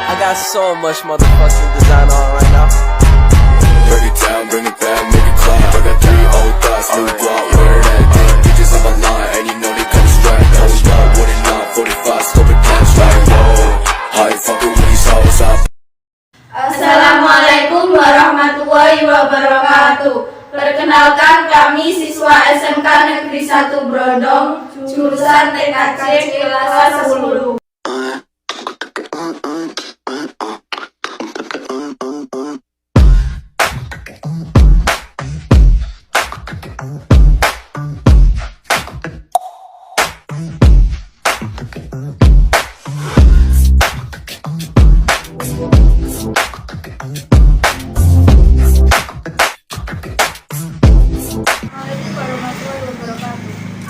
I got so much motherfucking design on right now. Break it down, bring it back, make it clap. I got 3 old thoughts, new block, where that day. Bitches on my line, and you know they come straight. Hold up, what it not, 45, scope it cash like whoa. How you fucking with these hoes up? Assalamualaikum warahmatullahi wabarakatuh. Perkenalkan, kami siswa SMK Negeri 1 Brondong, jurusan TKJ kelas 10.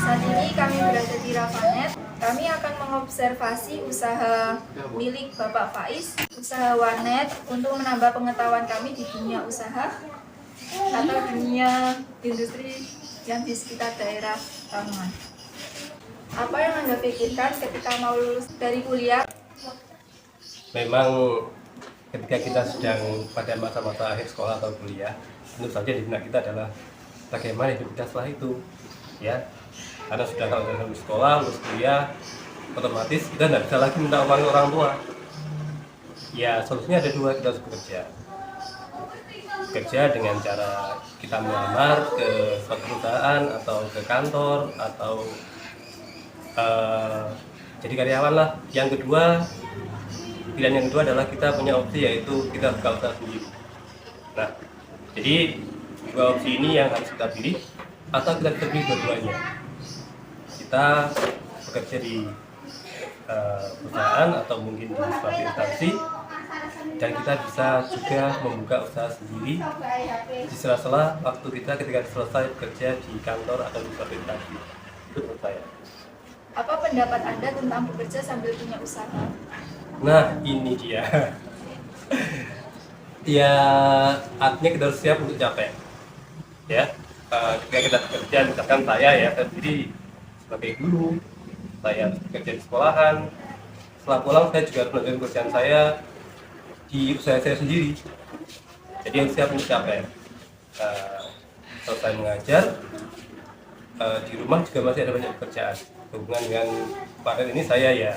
Saat ini kami berada di Ravanet. Kami akan mengobservasi usaha milik Bapak Faiz, usaha warnet, untuk menambah pengetahuan kami di dunia usaha atau dunia industri yang di sekitar daerah Lamongan. Apa yang Anda pikirkan ketika mau lulus dari kuliah? Memang ketika kita sedang pada masa-masa akhir sekolah atau kuliah, tentu saja di benak kita adalah bagaimana hidup kita setelah itu, ya. Karena sudah kalau sudah lulus sekolah, lulus kuliah, otomatis kita tidak bisa lagi minta uang orang tua. Ya, solusinya ada dua, kita harus bekerja dengan cara kita melamar ke suatu perusahaan atau ke kantor atau jadi karyawan lah. Yang kedua, pilihan yang kedua adalah kita punya opsi, yaitu kita buka usaha sendiri. Nah, jadi dua opsi ini yang harus kita pilih, atau kita pilih dua-duanya. Kita bekerja di perusahaan atau mungkin di suatu instansi, dan kita bisa juga membuka usaha sendiri di sela-sela waktu kita ketika selesai bekerja di kantor atau di suatu instansi. Itu menurut saya. Apa pendapat Anda tentang bekerja sambil punya usaha? Nah, ini dia. Ya, artinya kita harus siap untuk capek. Ya, ketika kita bekerja, misalkan saya sendiri sebagai guru, saya bekerja di sekolahan. Setelah pulang, saya juga harus melanjutkan pekerjaan saya di usaha saya sendiri. Jadi harus siap untuk capek. Selesai mengajar, di rumah juga masih ada banyak pekerjaan. Hubungan dengan partner ini saya ya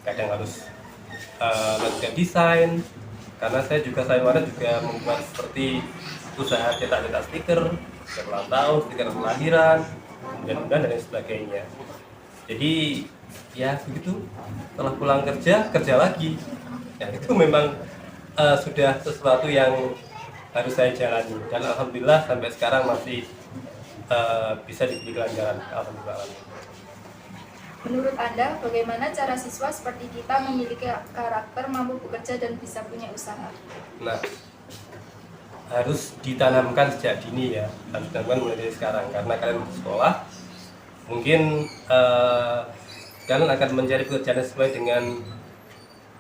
kadang harus melakukan desain, karena saya juga juga membuat seperti usaha cetak-cetak stiker ulang tahun, stiker kelahiran, dan lain sebagainya. Jadi ya begitu, setelah pulang kerja lagi. Ya, itu memang sudah sesuatu yang harus saya jalani, dan alhamdulillah sampai sekarang masih bisa diberi kelancaran. Alhamdulillah. Menurut Anda, bagaimana cara siswa seperti kita memiliki karakter mampu bekerja dan bisa punya usaha? Nah, harus ditanamkan sejak dini ya, harus ditanamkan mulai dari sekarang, karena kalian di sekolah, mungkin kalian akan mencari pekerjaan sesuai dengan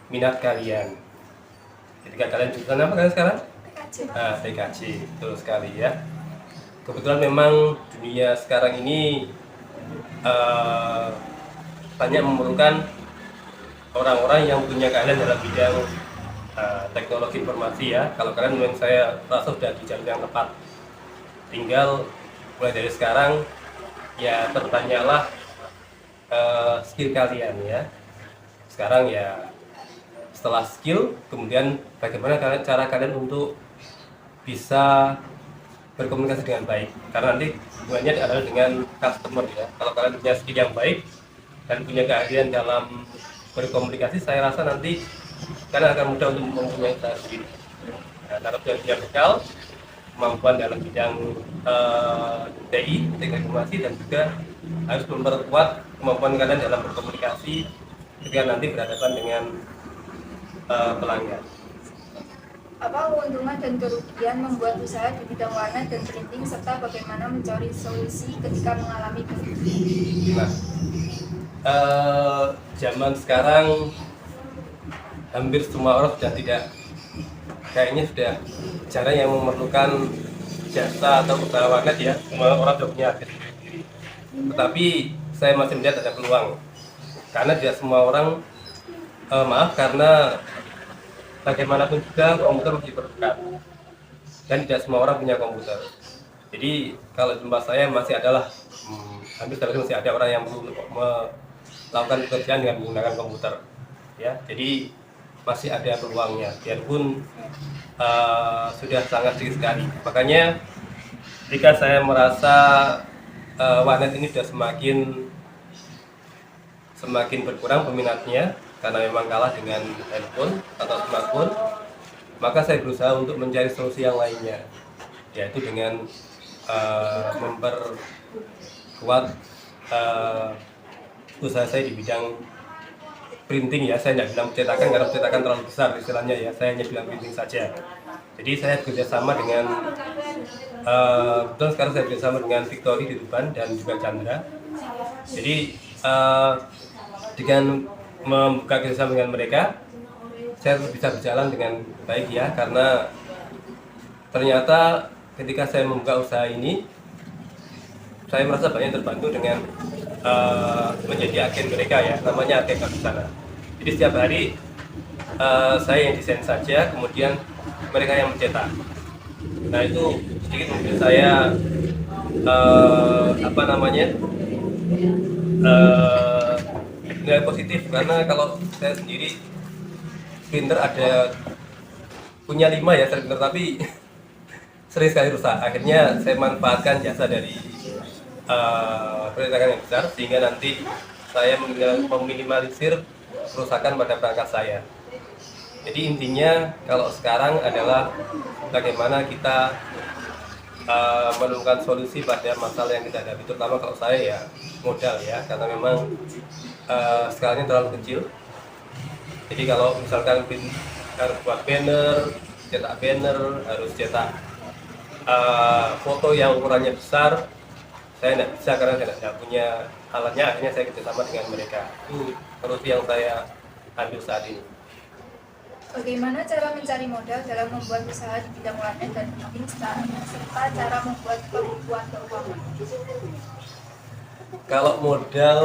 minat kalian. Ketika kalian jurusan apa kalian sekarang? TKJ. TKJ, betul sekali ya. Kebetulan memang dunia sekarang ini banyak memerlukan orang-orang yang punya keahlian dalam bidang teknologi informasi ya. Kalau kalian memang, saya rasa sudah di jalur yang tepat. Tinggal mulai dari sekarang ya pertanyalah skill kalian ya. Sekarang ya setelah skill, kemudian bagaimana cara kalian untuk bisa berkomunikasi dengan baik, karena nanti hubungannya adalah dengan customer ya. Kalau kalian punya skill yang baik dan punya keahlian dalam berkomunikasi, saya rasa nanti kalian akan mudah untuk mempunyai usaha sendiri. Nah, karena sudah punya bekal, kemampuan dalam bidang TI, teknik informasi, dan juga harus memperkuat kemampuan kalian dalam berkomunikasi ketika nanti berhadapan dengan pelanggan. Apa keuntungan dan kerugian membuat usaha di bidang warnet dan printing, serta bagaimana mencari solusi ketika mengalami kerugian? Nah, zaman sekarang hampir semua orang sudah kayaknya sudah jarang yang memerlukan jasa atau usaha warnet ya. Semua orang sudah punya akses sendiri. Tetapi saya masih melihat ada peluang, karena tidak semua orang karena bagaimanapun juga komputer masih diperlukan dan tidak semua orang punya komputer. Jadi kalau di tempat saya masih adalah hampir setiap hari masih ada orang yang perlu melakukan pekerjaan dengan menggunakan komputer, ya. Jadi masih ada peluangnya, biarpun sudah sangat sedikit sekali. Makanya ketika saya merasa warnet ini sudah semakin berkurang peminatnya karena memang kalah dengan handphone atau smartphone, maka saya berusaha untuk mencari solusi yang lainnya, yaitu dengan memperkuat usaha saya di bidang printing, ya. Saya tidak bilang cetakan karena cetakan terlalu besar istilahnya, ya. Saya hanya bilang printing saja. Jadi saya bekerjasama dengan betul sekarang saya bekerjasama dengan Victory di Tuban dan juga Chandra. Jadi dengan membuka kerjasama dengan mereka, saya bisa berjalan dengan baik, ya, karena ternyata ketika saya membuka usaha ini, saya merasa banyak terbantu dengan menjadi agen mereka, ya, namanya agen Kabusana. Jadi setiap hari saya yang desain saja, kemudian mereka yang mencetak. Nah, itu sedikit mungkin saya nilai positif, karena kalau saya sendiri printer punya 5, ya, printer, tapi sering sekali rusak. Akhirnya saya manfaatkan jasa dari percetakan yang besar, sehingga nanti saya meminimalisir kerusakan pada perangkat saya. Jadi intinya kalau sekarang adalah bagaimana kita menemukan solusi pada masalah yang kita hadapi, terutama kalau saya, ya, modal, ya, karena memang skalanya terlalu kecil. Jadi kalau misalkan harus buat banner, cetak banner, harus cetak foto yang ukurannya besar, saya tidak bisa karena saya tidak punya alatnya. Akhirnya saya kerjasama dengan mereka. Itu solusi yang saya ambil saat ini. Bagaimana cara mencari modal dalam membuat usaha di bidang warnet dan printing serta cara membuat pembukuan keuangan? Kalau modal,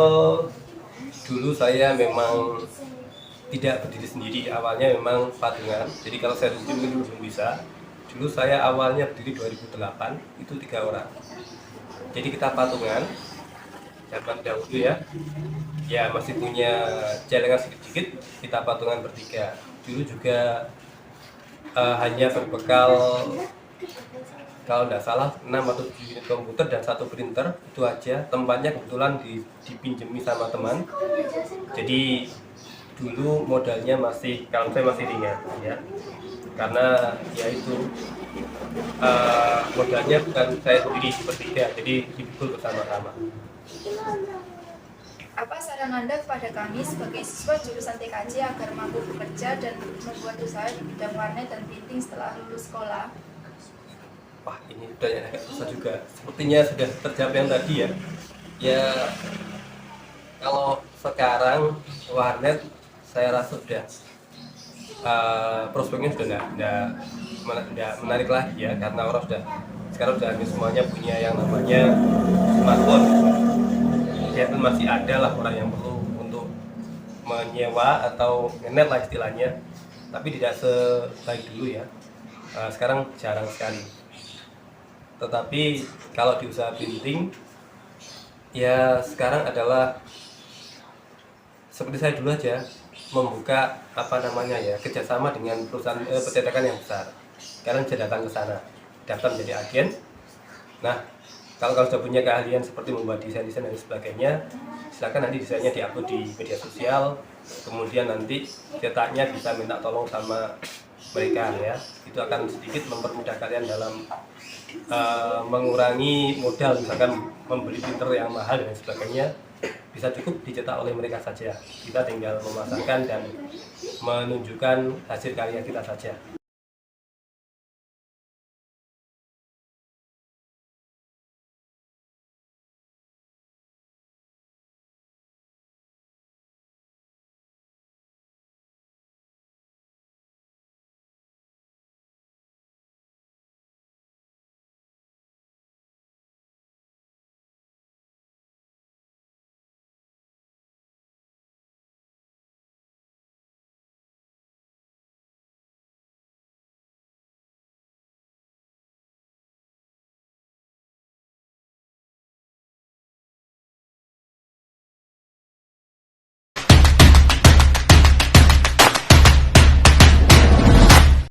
dulu saya memang tidak berdiri sendiri. Awalnya memang patungan. Jadi kalau saya sendiri belum bisa. Dulu saya awalnya berdiri 2008, itu 3 orang. Jadi kita patungan, zaman dahulu, ya. Ya, masih punya celengan sedikit-sedikit, kita patungan bertiga. Dulu juga hanya berbekal, kalau tidak salah, 6 atau 7 unit komputer dan 1 printer, itu aja. Tempatnya kebetulan dipinjemi sama teman. Jadi dulu modalnya kalau saya masih ringan, ya, karena ya itu modalnya bukan saya sendiri bertiga, jadi dipikul bersama-sama. Apa saran Anda kepada kami sebagai siswa jurusan TKJ agar mampu bekerja dan membuat usaha di bidang warnet dan printing setelah lulus sekolah? Wah, ini udah agak susah juga. Sepertinya sudah terjawab yang tadi, ya. Ya, kalau sekarang warnet saya rasa sudah prospeknya sudah tidak menarik lagi, ya, karena orang sekarang sudah hampir semuanya punya yang namanya smartphone. Ya, masih ada lah orang yang perlu untuk menyewa atau ngenet lah istilahnya, tapi tidak sebaik dulu, ya. Sekarang jarang sekali. Tetapi kalau di usaha printing, ya, sekarang adalah seperti saya dulu aja, membuka kerjasama dengan perusahaan percetakan yang besar. Sekarang saya datang ke sana, daftar menjadi agen. Nah, kalau kamu sudah punya keahlian seperti membuat desain-desain dan sebagainya, silakan nanti desainnya diupload di media sosial, kemudian nanti cetaknya bisa minta tolong sama mereka, ya. Itu akan sedikit mempermudah kalian dalam mengurangi modal, misalkan membeli printer yang mahal dan sebagainya, bisa cukup dicetak oleh mereka saja. Kita tinggal memasarkan dan menunjukkan hasil karya kita saja.